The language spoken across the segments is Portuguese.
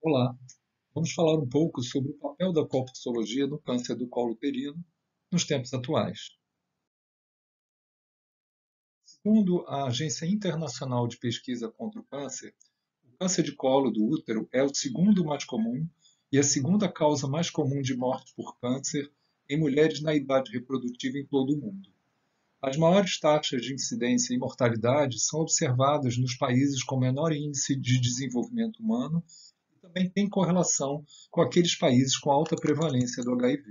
Olá, vamos falar um pouco sobre o papel da colpoxologia no câncer do colo uterino nos tempos atuais. Segundo a Agência Internacional de Pesquisa contra o câncer de colo do útero é o segundo mais comum e a segunda causa mais comum de morte por câncer em mulheres na idade reprodutiva em todo o mundo. As maiores taxas de incidência e mortalidade são observadas nos países com menor índice de desenvolvimento humano e também tem correlação com aqueles países com alta prevalência do HIV.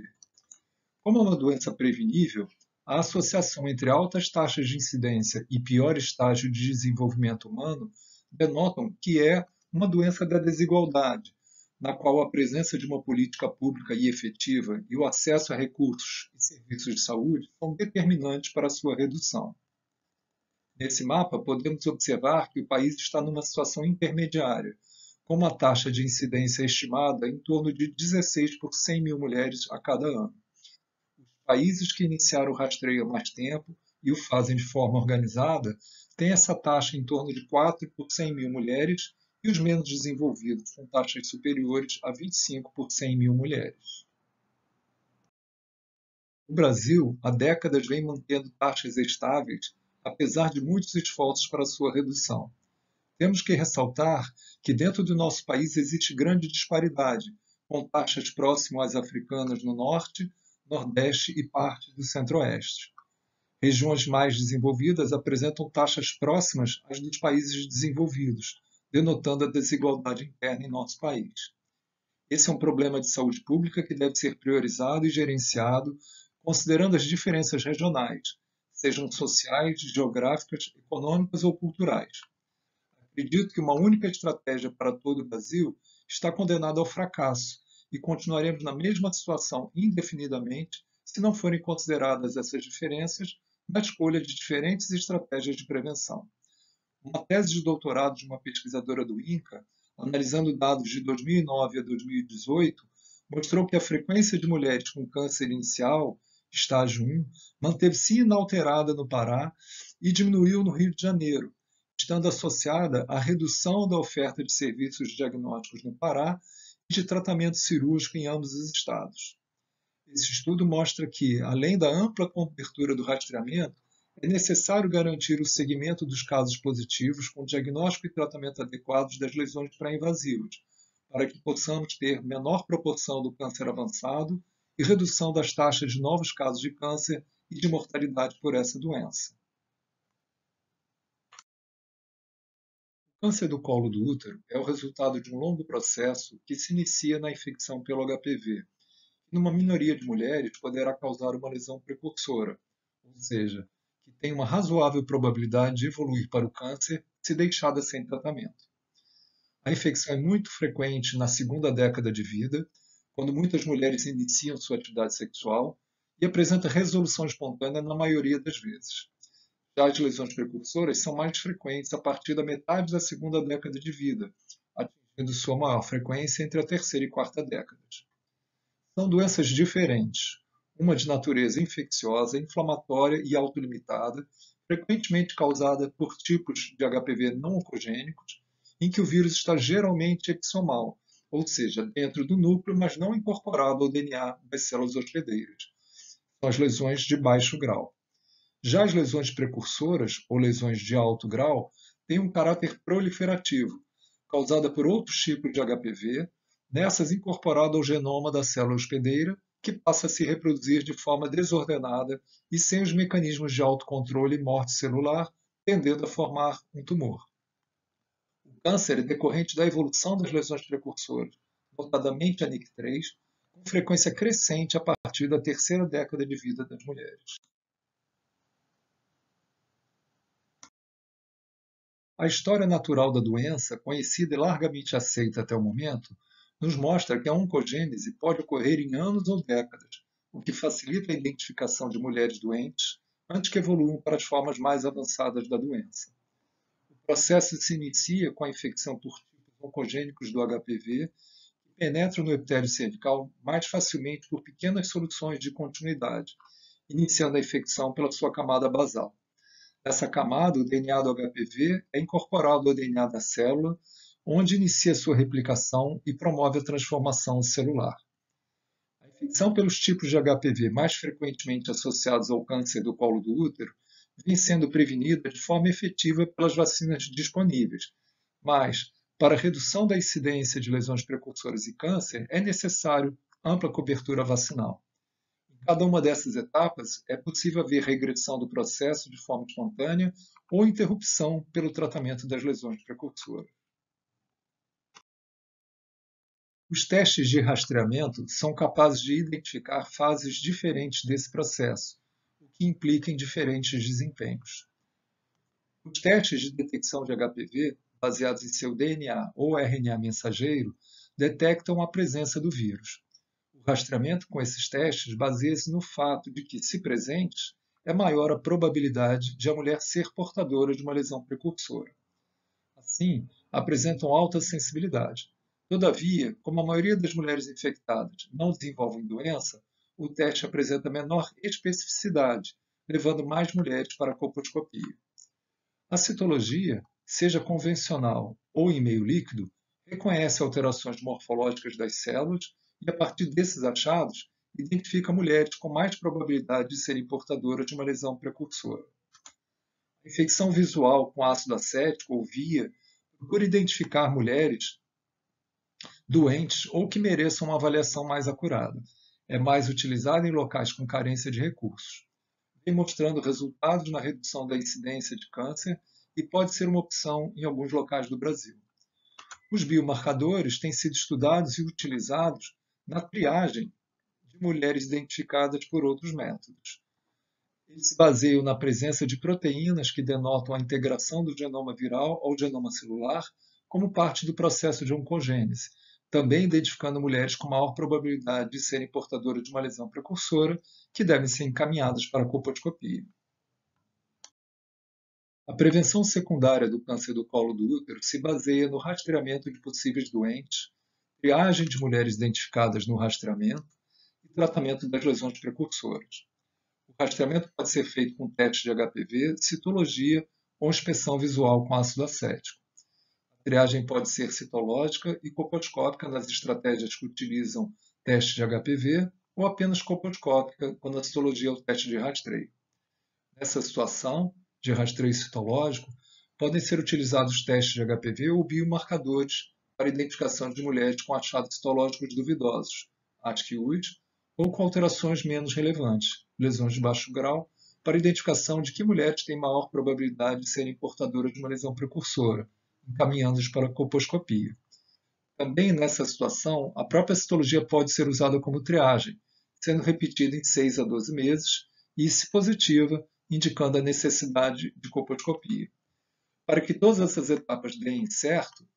Como é uma doença prevenível, a associação entre altas taxas de incidência e pior estágio de desenvolvimento humano denotam que é uma doença da desigualdade, na qual a presença de uma política pública e efetiva e o acesso a recursos e serviços de saúde são determinantes para a sua redução. Nesse mapa, podemos observar que o país está numa situação intermediária, com uma taxa de incidência estimada em torno de 16 por 100 mil mulheres a cada ano. Países que iniciaram o rastreio há mais tempo e o fazem de forma organizada têm essa taxa em torno de 4 por 100 mil mulheres e os menos desenvolvidos com taxas superiores a 25 por 100 mil mulheres. O Brasil, há décadas, vem mantendo taxas estáveis, apesar de muitos esforços para sua redução. Temos que ressaltar que dentro do nosso país existe grande disparidade, com taxas próximas às africanas no norte, nordeste e parte do centro-oeste. Regiões mais desenvolvidas apresentam taxas próximas às dos países desenvolvidos, denotando a desigualdade interna em nosso país. Esse é um problema de saúde pública que deve ser priorizado e gerenciado, considerando as diferenças regionais, sejam sociais, geográficas, econômicas ou culturais. Acredito que uma única estratégia para todo o Brasil está condenada ao fracasso e continuaremos na mesma situação indefinidamente se não forem consideradas essas diferenças na escolha de diferentes estratégias de prevenção. Uma tese de doutorado de uma pesquisadora do INCA, analisando dados de 2009 a 2018, mostrou que a frequência de mulheres com câncer inicial, estágio 1, manteve-se inalterada no Pará e diminuiu no Rio de Janeiro, estando associada à redução da oferta de serviços diagnósticos no Pará e de tratamento cirúrgico em ambos os estados. Esse estudo mostra que, além da ampla cobertura do rastreamento, é necessário garantir o segmento dos casos positivos com diagnóstico e tratamento adequados das lesões pré-invasivas, para que possamos ter menor proporção do câncer avançado e redução das taxas de novos casos de câncer e de mortalidade por essa doença. O câncer do colo do útero é o resultado de um longo processo que se inicia na infecção pelo HPV. Numa minoria de mulheres, poderá causar uma lesão precursora, ou seja, que tem uma razoável probabilidade de evoluir para o câncer se deixada sem tratamento. A infecção é muito frequente na segunda década de vida, quando muitas mulheres iniciam sua atividade sexual, e apresenta resolução espontânea na maioria das vezes. Já as lesões precursoras são mais frequentes a partir da metade da segunda década de vida, atingindo sua maior frequência entre a terceira e quarta décadas. São doenças diferentes, uma de natureza infecciosa, inflamatória e autolimitada, frequentemente causada por tipos de HPV não oncogênicos, em que o vírus está geralmente exomal, ou seja, dentro do núcleo, mas não incorporado ao DNA das células hospedeiras. São as lesões de baixo grau. Já as lesões precursoras, ou lesões de alto grau, têm um caráter proliferativo, causada por outros tipos de HPV, nessas incorporado ao genoma da célula hospedeira, que passa a se reproduzir de forma desordenada e sem os mecanismos de autocontrole e morte celular, tendendo a formar um tumor. O câncer é decorrente da evolução das lesões precursoras, notadamente a NIC3, com frequência crescente a partir da terceira década de vida das mulheres. A história natural da doença, conhecida e largamente aceita até o momento, nos mostra que a oncogênese pode ocorrer em anos ou décadas, o que facilita a identificação de mulheres doentes antes que evoluam para as formas mais avançadas da doença. O processo se inicia com a infecção por tipos oncogênicos do HPV, que penetram no epitélio cervical mais facilmente por pequenas soluções de continuidade, iniciando a infecção pela sua camada basal. Nessa camada, o DNA do HPV é incorporado ao DNA da célula, onde inicia sua replicação e promove a transformação celular. A infecção pelos tipos de HPV mais frequentemente associados ao câncer do colo do útero vem sendo prevenida de forma efetiva pelas vacinas disponíveis, mas, para a redução da incidência de lesões precursoras e câncer, é necessário ampla cobertura vacinal. Em cada uma dessas etapas, é possível haver regressão do processo de forma espontânea ou interrupção pelo tratamento das lesões precursoras. Os testes de rastreamento são capazes de identificar fases diferentes desse processo, o que implica em diferentes desempenhos. Os testes de detecção de HPV, baseados em seu DNA ou RNA mensageiro, detectam a presença do vírus. O rastreamento com esses testes baseia-se no fato de que, se presentes, é maior a probabilidade de a mulher ser portadora de uma lesão precursora. Assim, apresentam alta sensibilidade. Todavia, como a maioria das mulheres infectadas não desenvolvem doença, o teste apresenta menor especificidade, levando mais mulheres para a colposcopia. A citologia, seja convencional ou em meio líquido, reconhece alterações morfológicas das células e, a partir desses achados, identifica mulheres com mais probabilidade de serem portadoras de uma lesão precursora. A infecção visual com ácido acético ou VIA procura identificar mulheres doentes ou que mereçam uma avaliação mais acurada. É mais utilizada em locais com carência de recursos. Vem mostrando resultados na redução da incidência de câncer e pode ser uma opção em alguns locais do Brasil. Os biomarcadores têm sido estudados e utilizados na triagem de mulheres identificadas por outros métodos. Eles se baseiam na presença de proteínas que denotam a integração do genoma viral ao genoma celular como parte do processo de oncogênese, também identificando mulheres com maior probabilidade de serem portadoras de uma lesão precursora, que devem ser encaminhadas para a colposcopia. A prevenção secundária do câncer do colo do útero se baseia no rastreamento de possíveis doentes, triagem de mulheres identificadas no rastreamento e tratamento das lesões precursoras. O rastreamento pode ser feito com teste de HPV, citologia ou inspeção visual com ácido acético. A triagem pode ser citológica e colposcópica nas estratégias que utilizam teste de HPV ou apenas colposcópica quando a citologia é o teste de rastreio. Nessa situação de rastreio citológico, podem ser utilizados testes de HPV ou biomarcadores para identificação de mulheres com achados citológicos duvidosos, ATK-UD, ou com alterações menos relevantes, lesões de baixo grau, para identificação de que mulheres têm maior probabilidade de serem portadoras de uma lesão precursora, encaminhando-os para a colposcopia. Também nessa situação, a própria citologia pode ser usada como triagem, sendo repetida em 6 a 12 meses e, se positiva, indicando a necessidade de colposcopia. Para que todas essas etapas deem certo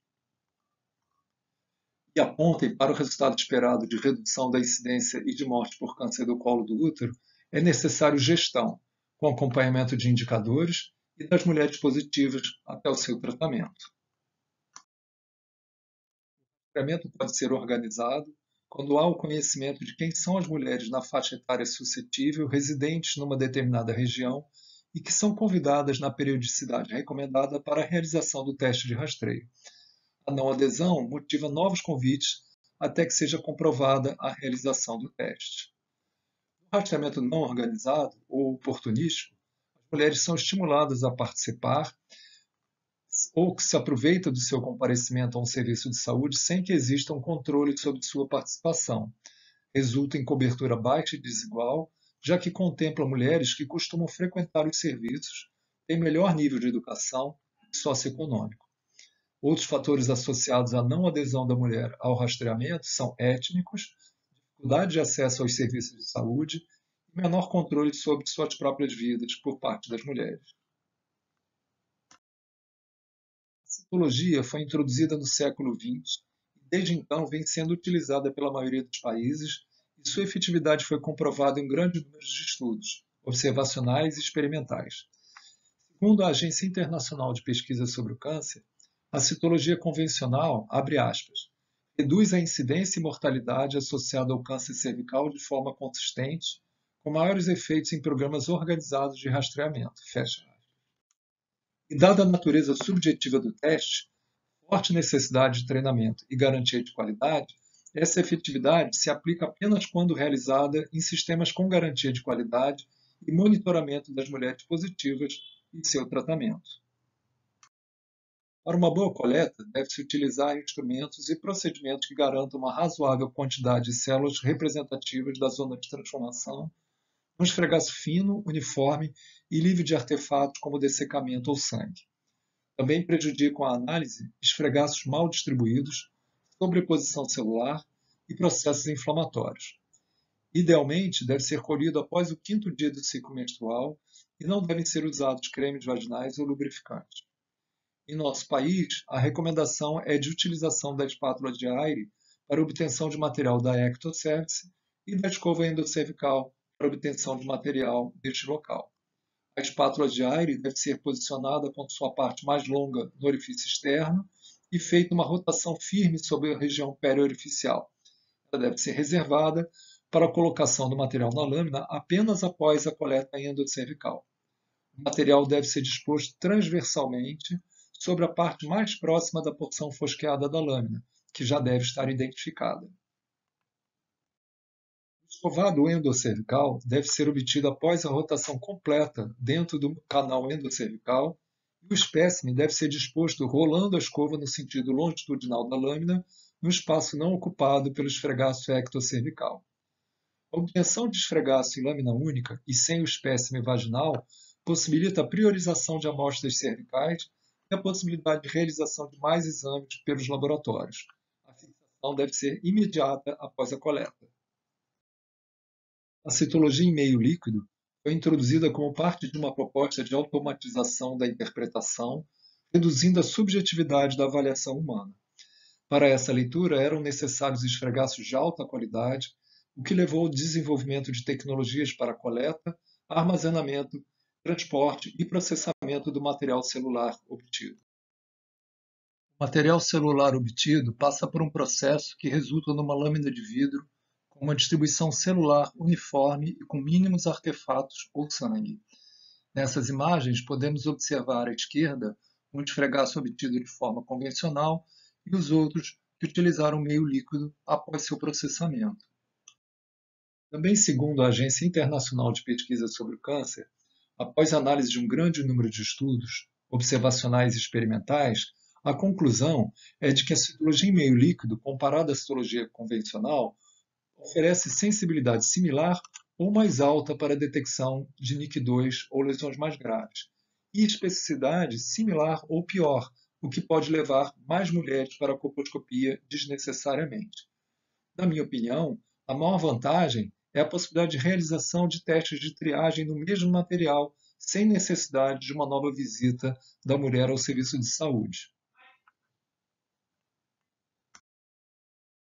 e apontem para o resultado esperado de redução da incidência e de morte por câncer do colo do útero, é necessário gestão, com acompanhamento de indicadores e das mulheres positivas até o seu tratamento. O tratamento pode ser organizado quando há o conhecimento de quem são as mulheres na faixa etária suscetível residentes numa determinada região e que são convidadas na periodicidade recomendada para a realização do teste de rastreio. A não adesão motiva novos convites até que seja comprovada a realização do teste. No rastreamento não organizado ou oportunístico, as mulheres são estimuladas a participar ou que se aproveita do seu comparecimento a um serviço de saúde sem que exista um controle sobre sua participação. Resulta em cobertura baixa e desigual, já que contempla mulheres que costumam frequentar os serviços, têm melhor nível de educação e socioeconômico. Outros fatores associados à não adesão da mulher ao rastreamento são étnicos, dificuldade de acesso aos serviços de saúde e menor controle sobre suas próprias vidas por parte das mulheres. A citologia foi introduzida no século XX e desde então vem sendo utilizada pela maioria dos países e sua efetividade foi comprovada em um grande número de estudos, observacionais e experimentais. Segundo a Agência Internacional de Pesquisa sobre o Câncer, a citologia convencional, abre aspas, reduz a incidência e mortalidade associada ao câncer cervical de forma consistente, com maiores efeitos em programas organizados de rastreamento, fecha aspas. E dada a natureza subjetiva do teste, Forte necessidade de treinamento e garantia de qualidade, essa efetividade se aplica apenas quando realizada em sistemas com garantia de qualidade e monitoramento das mulheres positivas e seu tratamento. Para uma boa coleta, deve-se utilizar instrumentos e procedimentos que garantam uma razoável quantidade de células representativas da zona de transformação, um esfregaço fino, uniforme e livre de artefatos como dessecamento ou sangue. Também prejudicam a análise esfregaços mal distribuídos, sobreposição celular e processos inflamatórios. Idealmente, deve ser colhido após o 5º dia do ciclo menstrual e não devem ser usados cremes vaginais ou lubrificantes. Em nosso país, a recomendação é de utilização da espátula de Aire para obtenção de material da ectocerce e da escova endocervical para obtenção de material deste local. A espátula de Aire deve ser posicionada com sua parte mais longa no orifício externo e feita uma rotação firme sobre a região periorificial. Ela deve ser reservada para a colocação do material na lâmina apenas após a coleta endocervical. O material deve ser disposto transversalmente sobre a parte mais próxima da porção fosqueada da lâmina, que já deve estar identificada. O escovado endocervical deve ser obtido após a rotação completa dentro do canal endocervical e o espécime deve ser disposto rolando a escova no sentido longitudinal da lâmina no espaço não ocupado pelo esfregaço ectocervical. A obtenção de esfregaço em lâmina única e sem o espécime vaginal possibilita a priorização de amostras cervicais e a possibilidade de realização de mais exames pelos laboratórios. A fixação deve ser imediata após a coleta. A citologia em meio líquido foi introduzida como parte de uma proposta de automatização da interpretação, reduzindo a subjetividade da avaliação humana. Para essa leitura, eram necessários esfregaços de alta qualidade, o que levou ao desenvolvimento de tecnologias para coleta, armazenamento, transporte e processamento do material celular obtido. O material celular obtido passa por um processo que resulta numa lâmina de vidro com uma distribuição celular uniforme e com mínimos artefatos ou sangue. Nessas imagens, podemos observar à esquerda um esfregaço obtido de forma convencional e os outros que utilizaram meio líquido após seu processamento. Também segundo a Agência Internacional de Pesquisa sobre o Câncer, após análise de um grande número de estudos, observacionais e experimentais, a conclusão é de que a citologia em meio líquido, comparada à citologia convencional, oferece sensibilidade similar ou mais alta para a detecção de NIC2 ou lesões mais graves, e especificidade similar ou pior, o que pode levar mais mulheres para a colposcopia desnecessariamente. Na minha opinião, a maior vantagem é a possibilidade de realização de testes de triagem no mesmo material, sem necessidade de uma nova visita da mulher ao serviço de saúde.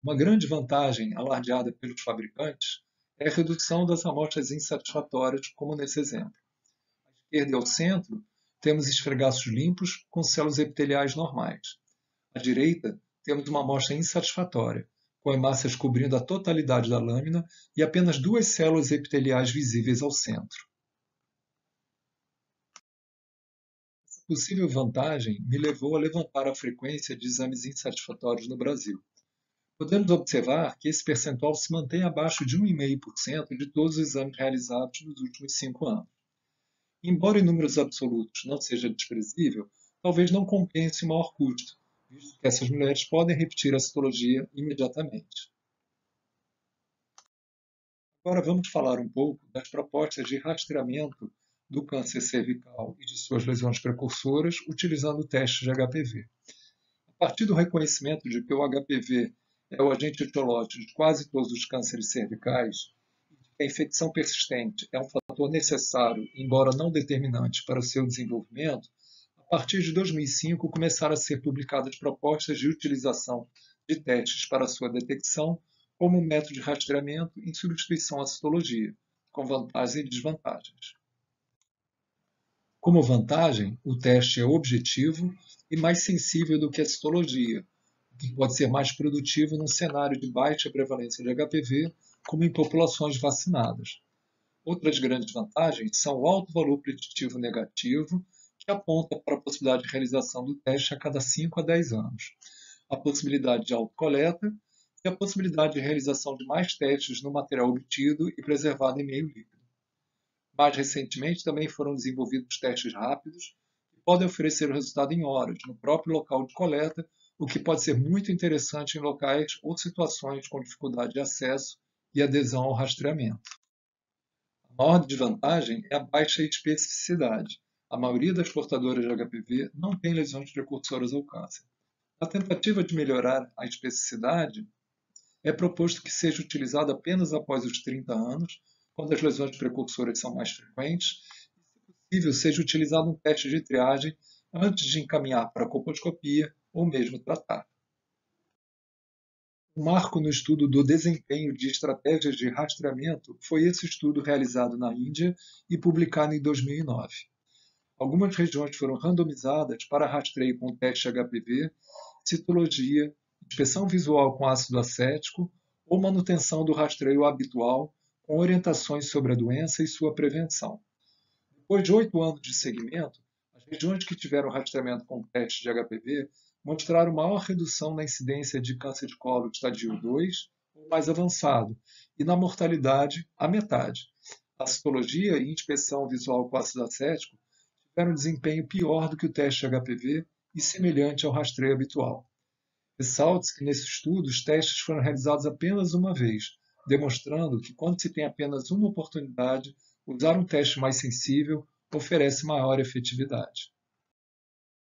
Uma grande vantagem alardeada pelos fabricantes é a redução das amostras insatisfatórias, como nesse exemplo. À esquerda e ao centro, temos esfregaços limpos com células epiteliais normais. À direita, temos uma amostra insatisfatória, com hemácias cobrindo a totalidade da lâmina e apenas 2 células epiteliais visíveis ao centro. Essa possível vantagem me levou a levantar a frequência de exames insatisfatórios no Brasil. Podemos observar que esse percentual se mantém abaixo de 1,5% de todos os exames realizados nos últimos 5 anos. Embora em números absolutos não seja desprezível, talvez não compense o maior custo, visto que essas mulheres podem repetir a citologia imediatamente. Agora vamos falar um pouco das propostas de rastreamento do câncer cervical e de suas lesões precursoras utilizando o teste de HPV. A partir do reconhecimento de que o HPV é o agente etiológico de quase todos os cânceres cervicais, e que a infecção persistente é um fator necessário, embora não determinante, para o seu desenvolvimento, a partir de 2005 começaram a ser publicadas propostas de utilização de testes para sua detecção como método de rastreamento em substituição à citologia, com vantagens e desvantagens. Como vantagem, o teste é objetivo e mais sensível do que a citologia, que pode ser mais produtivo num cenário de baixa prevalência de HPV, como em populações vacinadas. Outras grandes vantagens são o alto valor preditivo negativo, que que aponta para a possibilidade de realização do teste a cada 5 a 10 anos, a possibilidade de autocoleta e a possibilidade de realização de mais testes no material obtido e preservado em meio líquido. Mais recentemente, também foram desenvolvidos testes rápidos que podem oferecer o resultado em horas, no próprio local de coleta, o que pode ser muito interessante em locais ou situações com dificuldade de acesso e adesão ao rastreamento. A maior desvantagem é a baixa especificidade. A maioria das portadoras de HPV não tem lesões precursoras ao câncer. Na tentativa de melhorar a especificidade, é proposto que seja utilizado apenas após os 30 anos, quando as lesões precursoras são mais frequentes, e, se possível, seja utilizado um teste de triagem antes de encaminhar para a colposcopia ou mesmo tratar. O marco no estudo do desempenho de estratégias de rastreamento foi esse estudo realizado na Índia e publicado em 2009. Algumas regiões foram randomizadas para rastreio com teste HPV, citologia, inspeção visual com ácido acético ou manutenção do rastreio habitual com orientações sobre a doença e sua prevenção. Depois de 8 anos de seguimento, as regiões que tiveram rastreamento com teste de HPV mostraram maior redução na incidência de câncer de colo estadio 2 ou mais avançado e na mortalidade a metade. A citologia e inspeção visual com ácido acético tiveram desempenho pior do que o teste de HPV e semelhante ao rastreio habitual. Ressalte-se que nesse estudo os testes foram realizados apenas uma vez, demonstrando que quando se tem apenas uma oportunidade, usar um teste mais sensível oferece maior efetividade.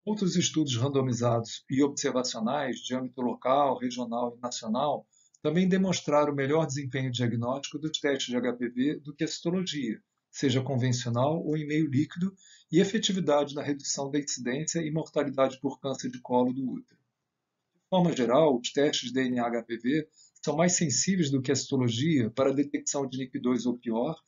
Outros estudos randomizados e observacionais de âmbito local, regional e nacional também demonstraram melhor desempenho diagnóstico dos testes de HPV do que a citologia, seja convencional ou em meio líquido, e efetividade na redução da incidência e mortalidade por câncer de colo do útero. De forma geral, os testes de DNA HPV são mais sensíveis do que a citologia para a detecção de NIC2 ou pior,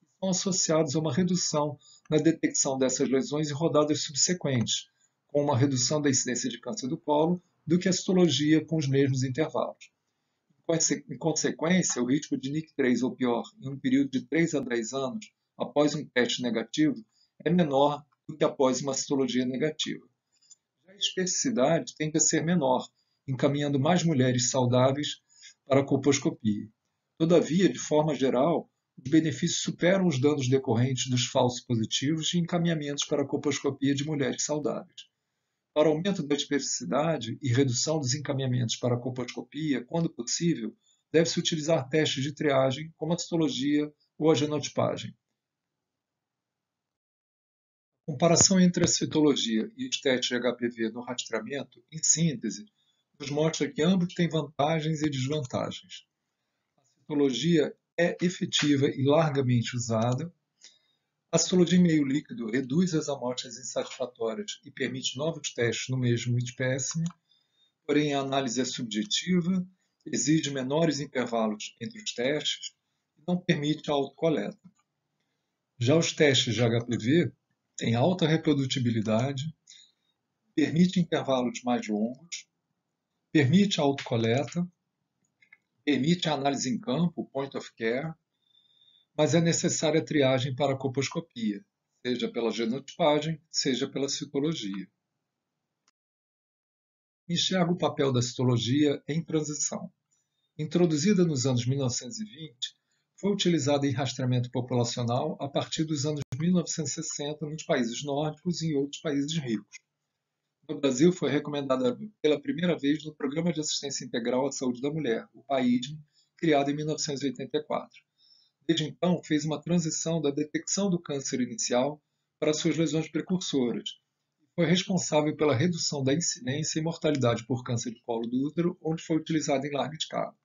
e são associados a uma redução na detecção dessas lesões em rodadas subsequentes, com uma redução da incidência de câncer do colo do que a citologia com os mesmos intervalos. Em consequência, o risco de NIC3 ou pior em um período de 3 a 10 anos após um teste negativo é menor do que após uma citologia negativa. Já a especificidade tende a ser menor, encaminhando mais mulheres saudáveis para a colposcopia. Todavia, de forma geral, os benefícios superam os danos decorrentes dos falsos positivos e encaminhamentos para a colposcopia de mulheres saudáveis. Para aumento da especificidade e redução dos encaminhamentos para a colposcopia, quando possível, deve-se utilizar testes de triagem, como a citologia ou a genotipagem. A comparação entre a citologia e os testes de HPV no rastreamento, em síntese, nos mostra que ambos têm vantagens e desvantagens. A citologia é efetiva e largamente usada. A citologia em meio líquido reduz as amostras insatisfatórias e permite novos testes no mesmo espécime, porém a análise é subjetiva, exige menores intervalos entre os testes e não permite a autocoleta. Já os testes de HPV têm alta reprodutibilidade, permite intervalos mais longos, permite a autocoleta, permite a análise em campo, point of care, mas é necessária a triagem para a colposcopia, seja pela genotipagem, seja pela citologia. Enxergo o papel da citologia em transição. Introduzida nos anos 1920, foi utilizada em rastreamento populacional a partir dos anos 1960 nos países nórdicos e em outros países ricos. No Brasil, foi recomendada pela primeira vez no Programa de Assistência Integral à Saúde da Mulher, o PAIDM, criado em 1984. Desde então, fez uma transição da detecção do câncer inicial para suas lesões precursoras e foi responsável pela redução da incidência e mortalidade por câncer de colo do útero, onde foi utilizado em larga escala.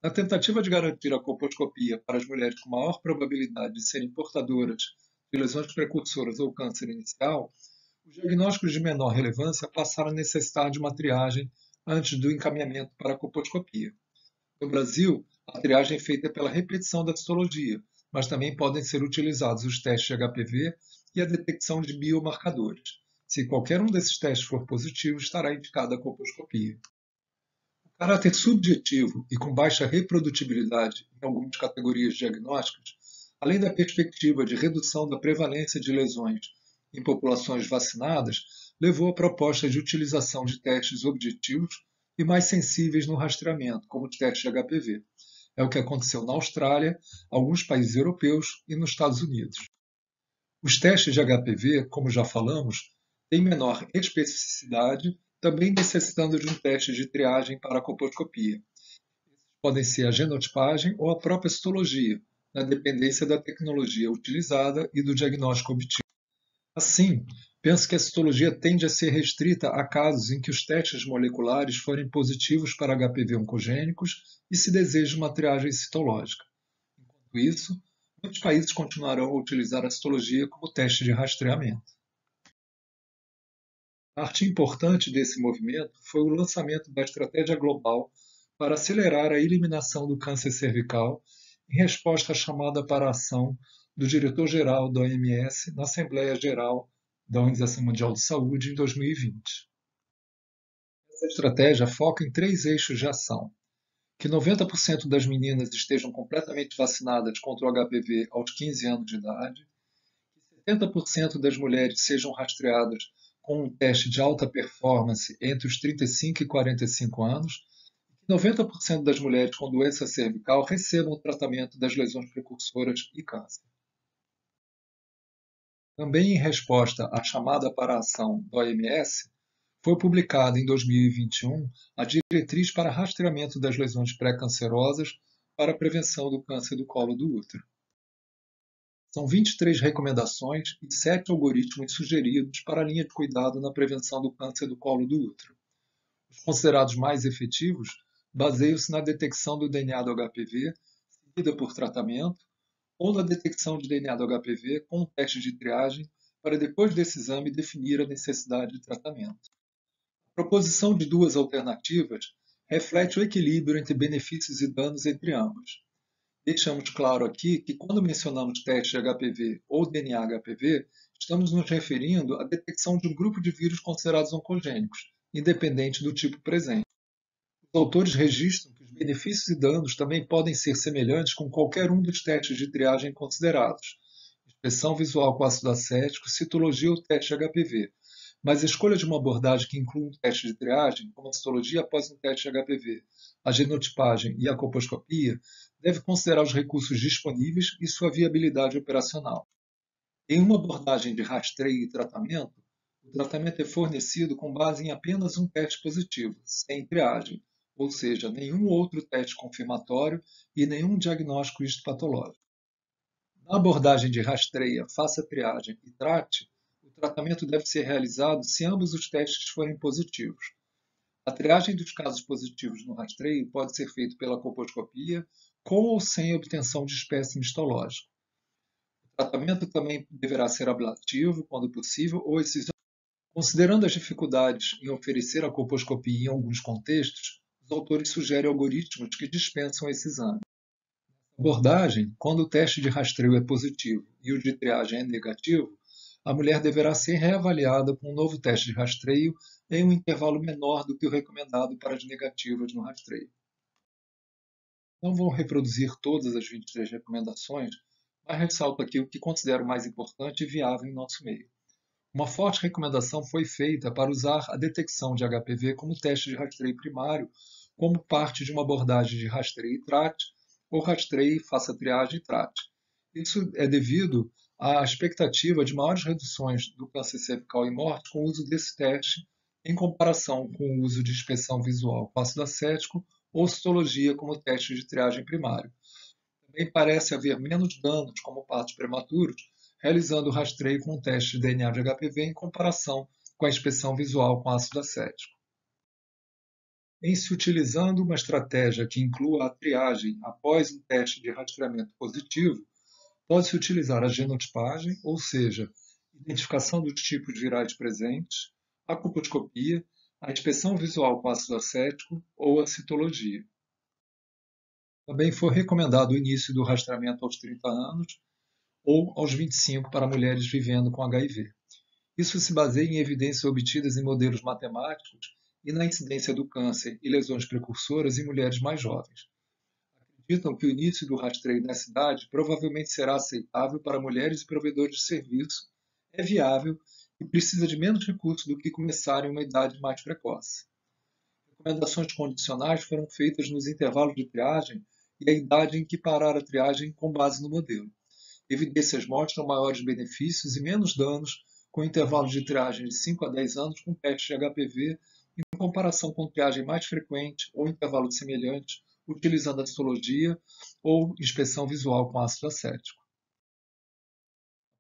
Na tentativa de garantir a colposcopia para as mulheres com maior probabilidade de serem portadoras de lesões precursoras ou câncer inicial, os diagnósticos de menor relevância passaram a necessitar de uma triagem antes do encaminhamento para a colposcopia. No Brasil, a triagem é feita pela repetição da citologia, mas também podem ser utilizados os testes de HPV e a detecção de biomarcadores. Se qualquer um desses testes for positivo, estará indicada a colposcopia. O caráter subjetivo e com baixa reprodutibilidade em algumas categorias diagnósticas, além da perspectiva de redução da prevalência de lesões em populações vacinadas levou à proposta de utilização de testes objetivos e mais sensíveis no rastreamento, como o teste de HPV. É o que aconteceu na Austrália, alguns países europeus e nos Estados Unidos. Os testes de HPV, como já falamos, têm menor especificidade, também necessitando de um teste de triagem para a colposcopia. Podem ser a genotipagem ou a própria citologia, na dependência da tecnologia utilizada e do diagnóstico obtido. Assim, penso que a citologia tende a ser restrita a casos em que os testes moleculares forem positivos para HPV oncogênicos e se deseja uma triagem citológica. Enquanto isso, muitos países continuarão a utilizar a citologia como teste de rastreamento. Parte importante desse movimento foi o lançamento da Estratégia Global para acelerar a eliminação do câncer cervical, em resposta à chamada para a ação do diretor-geral da OMS na Assembleia Geral da Organização Mundial de Saúde em 2020. Essa estratégia foca em 3 eixos de ação: que 90% das meninas estejam completamente vacinadas contra o HPV aos 15 anos de idade, que 70% das mulheres sejam rastreadas com um teste de alta performance entre os 35 e 45 anos, e que 90% das mulheres com doença cervical recebam o tratamento das lesões precursoras e câncer. Também em resposta à chamada para a ação da OMS, foi publicada em 2021 a Diretriz para Rastreamento das Lesões Pré-Cancerosas para a Prevenção do Câncer do Colo do Útero. São 23 recomendações e 7 algoritmos sugeridos para a linha de cuidado na prevenção do câncer do colo do útero. Os considerados mais efetivos baseiam-se na detecção do DNA do HPV, seguida por tratamento, ou na detecção de DNA do HPV com um teste de triagem para, depois desse exame, definir a necessidade de tratamento. A proposição de duas alternativas reflete o equilíbrio entre benefícios e danos entre ambas. Deixamos claro aqui que, quando mencionamos teste de HPV ou DNA HPV, estamos nos referindo à detecção de um grupo de vírus considerados oncogênicos, independente do tipo presente. Os autores registram que os benefícios e danos também podem ser semelhantes com qualquer um dos testes de triagem considerados: inspeção visual com ácido acético, citologia ou teste de HPV. Mas a escolha de uma abordagem que inclui um teste de triagem, como a citologia após um teste de HPV, a genotipagem e a colposcopia, deve considerar os recursos disponíveis e sua viabilidade operacional. Em uma abordagem de rastreio e tratamento, o tratamento é fornecido com base em apenas um teste positivo, sem triagem, ou seja, nenhum outro teste confirmatório e nenhum diagnóstico histopatológico. Na abordagem de rastreia, faça triagem e trate, o tratamento deve ser realizado se ambos os testes forem positivos. A triagem dos casos positivos no rastreio pode ser feita pela colposcopia, com ou sem obtenção de espécime histológico. O tratamento também deverá ser ablativo, quando possível, ou excisional. Considerando as dificuldades em oferecer a colposcopia em alguns contextos, os autores sugerem algoritmos que dispensam esse exame. Na abordagem, quando o teste de rastreio é positivo e o de triagem é negativo, a mulher deverá ser reavaliada com um novo teste de rastreio em um intervalo menor do que o recomendado para as negativas no rastreio. Não vou reproduzir todas as 23 recomendações, mas ressalto aqui o que considero mais importante e viável em nosso meio. Uma forte recomendação foi feita para usar a detecção de HPV como teste de rastreio primário, como parte de uma abordagem de rastreio e trate, ou rastreio, faça triagem e trate. Isso é devido à expectativa de maiores reduções do câncer cervical e morte com o uso desse teste, em comparação com o uso de inspeção visual com ácido acético ou citologia como teste de triagem primário. Também parece haver menos danos, como partos prematuros, realizando o rastreio com um teste de DNA de HPV em comparação com a inspeção visual com ácido acético. Em se utilizando uma estratégia que inclua a triagem após um teste de rastreamento positivo, pode-se utilizar a genotipagem, ou seja, identificação dos tipos virais presentes, a colposcopia, a inspeção visual com ácido acético ou a citologia. Também foi recomendado o início do rastreamento aos 30 anos ou aos 25 para mulheres vivendo com HIV. Isso se baseia em evidências obtidas em modelos matemáticos e na incidência do câncer e lesões precursoras em mulheres mais jovens. Acreditam que o início do rastreio nessa idade provavelmente será aceitável para mulheres e provedores de serviço É viável e precisa de menos recursos do que começar em uma idade mais precoce. Recomendações condicionais foram feitas nos intervalos de triagem e a idade em que parar a triagem com base no modelo. Evidências mostram maiores benefícios e menos danos com intervalos de triagem de 5 a 10 anos com teste de HPV em comparação com triagem mais frequente ou intervalo semelhante, utilizando a citologia ou inspeção visual com ácido acético.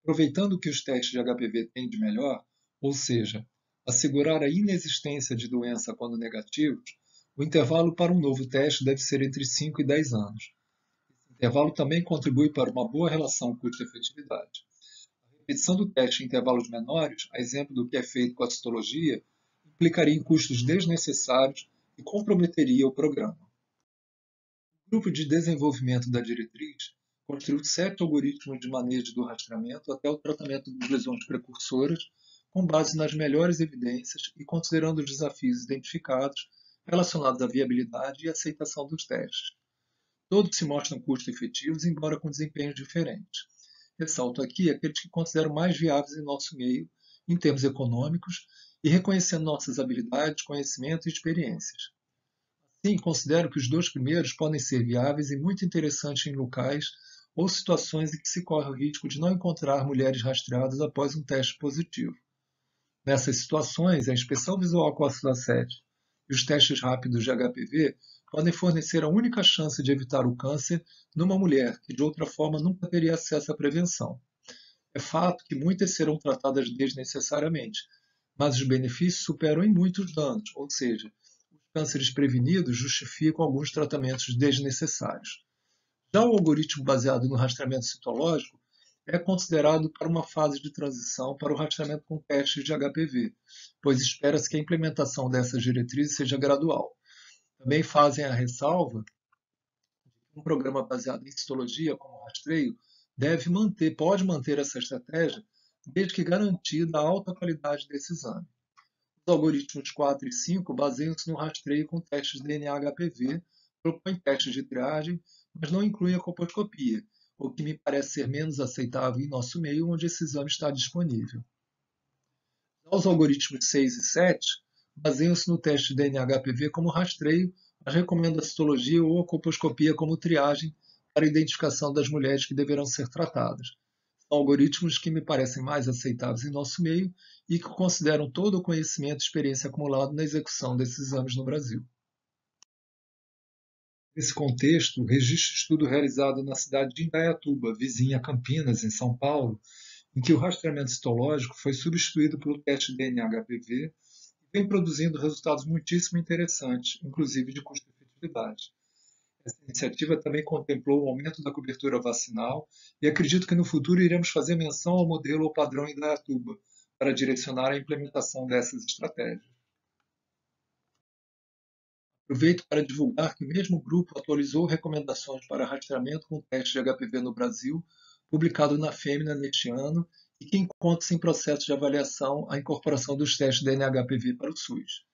Aproveitando o que os testes de HPV têm de melhor, ou seja, assegurar a inexistência de doença quando negativos, o intervalo para um novo teste deve ser entre 5 e 10 anos. Esse intervalo também contribui para uma boa relação custo-efetividade. A repetição do teste em intervalos menores, a exemplo do que é feito com a citologia, implicaria em custos desnecessários e comprometeria o programa. O grupo de desenvolvimento da diretriz construiu 7 algoritmos de manejo do rastreamento até o tratamento das lesões precursoras, com base nas melhores evidências e considerando os desafios identificados relacionados à viabilidade e aceitação dos testes. Todos se mostram custo-efetivos, embora com desempenhos diferentes. Ressalto aqui aqueles que considero mais viáveis em nosso meio, em termos econômicos, e reconhecendo nossas habilidades, conhecimento e experiências. Sim, considero que os dois primeiros podem ser viáveis e muito interessantes em locais ou situações em que se corre o risco de não encontrar mulheres rastreadas após um teste positivo. Nessas situações, a inspeção visual com ácido acético e os testes rápidos de HPV podem fornecer a única chance de evitar o câncer numa mulher que de outra forma nunca teria acesso à prevenção. É fato que muitas serão tratadas desnecessariamente, mas os benefícios superam em muito os danos, ou seja, os cânceres prevenidos justificam alguns tratamentos desnecessários. Já o algoritmo baseado no rastreamento citológico é considerado para uma fase de transição para o rastreamento com testes de HPV, pois espera-se que a implementação dessas diretrizes seja gradual. Também fazem a ressalva de que um programa baseado em citologia, como rastreio, pode manter essa estratégia, desde que garantida a alta qualidade desse exame. Os algoritmos 4 e 5 baseiam-se no rastreio com testes de DNA HPV, propõem testes de triagem, mas não incluem a colposcopia, o que me parece ser menos aceitável em nosso meio, onde esse exame está disponível. Já os algoritmos 6 e 7 baseiam-se no teste de DNA HPV como rastreio, mas recomendam a citologia ou a colposcopia como triagem para a identificação das mulheres que deverão ser tratadas. São algoritmos que me parecem mais aceitáveis em nosso meio e que consideram todo o conhecimento e experiência acumulado na execução desses exames no Brasil. Nesse contexto, registro estudo realizado na cidade de Indaiatuba, vizinha a Campinas, em São Paulo, em que o rastreamento citológico foi substituído pelo teste de DNA-HPV e vem produzindo resultados muitíssimo interessantes, inclusive de custo-efetividade. Essa iniciativa também contemplou o aumento da cobertura vacinal e acredito que no futuro iremos fazer menção ao modelo ou padrão Indaiatuba para direcionar a implementação dessas estratégias. Aproveito para divulgar que o mesmo grupo atualizou recomendações para rastreamento com teste de HPV no Brasil, publicado na Fêmea neste ano, e que encontra-se em processo de avaliação a incorporação dos testes de NHPV para o SUS.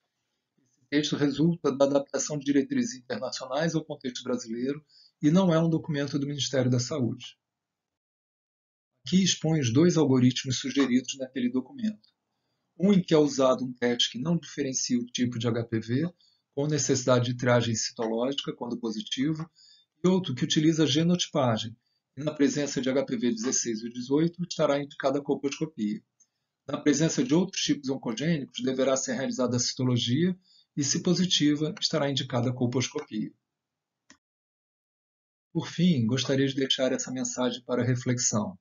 Esse texto resulta da adaptação de diretrizes internacionais ao contexto brasileiro e não é um documento do Ministério da Saúde. Aqui expõe os 2 algoritmos sugeridos naquele documento. Um em que é usado um teste que não diferencia o tipo de HPV, com necessidade de triagem citológica, quando positivo, e outro que utiliza genotipagem, e na presença de HPV 16 ou 18 estará indicada a colposcopia. Na presença de outros tipos oncogênicos, deverá ser realizada a citologia e, se positiva, estará indicada a colposcopia. Por fim, gostaria de deixar essa mensagem para reflexão.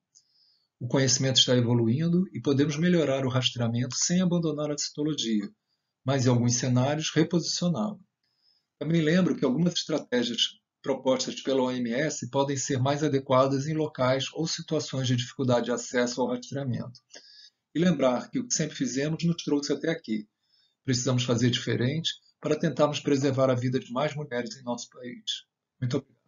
O conhecimento está evoluindo e podemos melhorar o rastreamento sem abandonar a citologia, mas em alguns cenários reposicioná-lo. Também lembro que algumas estratégias propostas pela OMS podem ser mais adequadas em locais ou situações de dificuldade de acesso ao rastreamento. E lembrar que o que sempre fizemos nos trouxe até aqui. Precisamos fazer diferente para tentarmos preservar a vida de mais mulheres em nosso país. Muito obrigado.